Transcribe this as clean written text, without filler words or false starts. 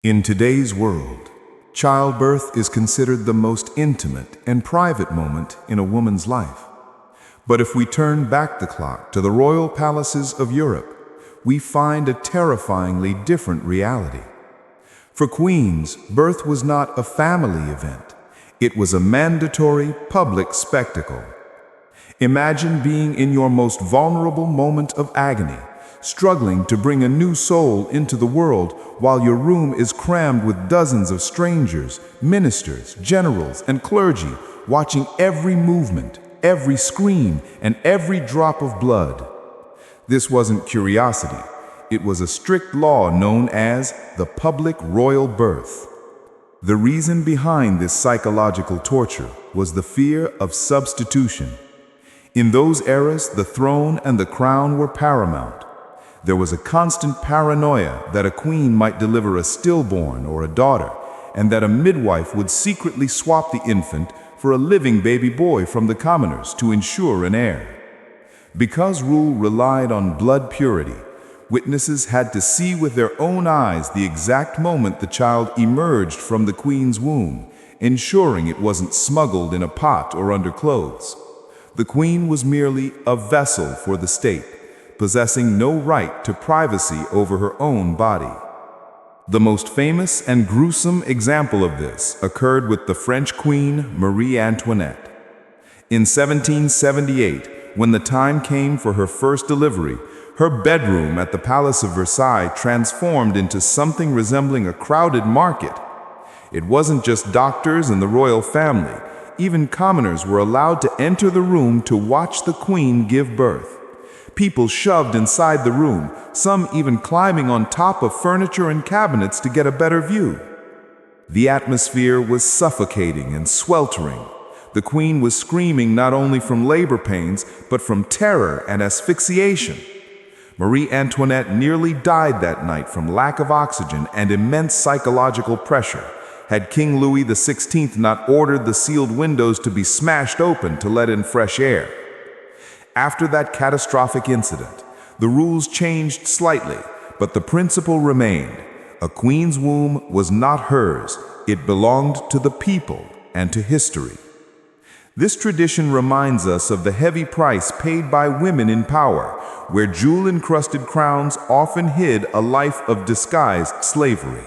In today's world, childbirth is considered the most intimate and private moment in a woman's life. But if we turn back the clock to the royal palaces of Europe, we find a terrifyingly different reality. For queens, birth was not a family event. It was a mandatory public spectacle. Imagine being in your most vulnerable moment of agony, struggling to bring a new soul into the world while your room is crammed with dozens of strangers, ministers, generals, and clergy, watching every movement, every scream, and every drop of blood. This wasn't curiosity. It was a strict law known as the public royal birth. The reason behind this psychological torture was the fear of substitution. In those eras, the throne and the crown were paramount. There was a constant paranoia that a queen might deliver a stillborn or a daughter, and that a midwife would secretly swap the infant for a living baby boy from the commoners to ensure an heir. Because rule relied on blood purity, witnesses had to see with their own eyes the exact moment the child emerged from the queen's womb, ensuring it wasn't smuggled in a pot or under clothes. The queen was merely a vessel for the state, possessing no right to privacy over her own body. The most famous and gruesome example of this occurred with the French Queen Marie Antoinette. In 1778, when the time came for her first delivery, her bedroom at the Palace of Versailles transformed into something resembling a crowded market. It wasn't just doctors and the royal family. Even commoners were allowed to enter the room to watch the queen give birth. People shoved inside the room, some even climbing on top of furniture and cabinets to get a better view. The atmosphere was suffocating and sweltering. The queen was screaming not only from labor pains, but from terror and asphyxiation. Marie Antoinette nearly died that night from lack of oxygen and immense psychological pressure, had King Louis XVI not ordered the sealed windows to be smashed open to let in fresh air. After that catastrophic incident, the rules changed slightly, but the principle remained. A queen's womb was not hers, it belonged to the people and to history. This tradition reminds us of the heavy price paid by women in power, where jewel-encrusted crowns often hid a life of disguised slavery.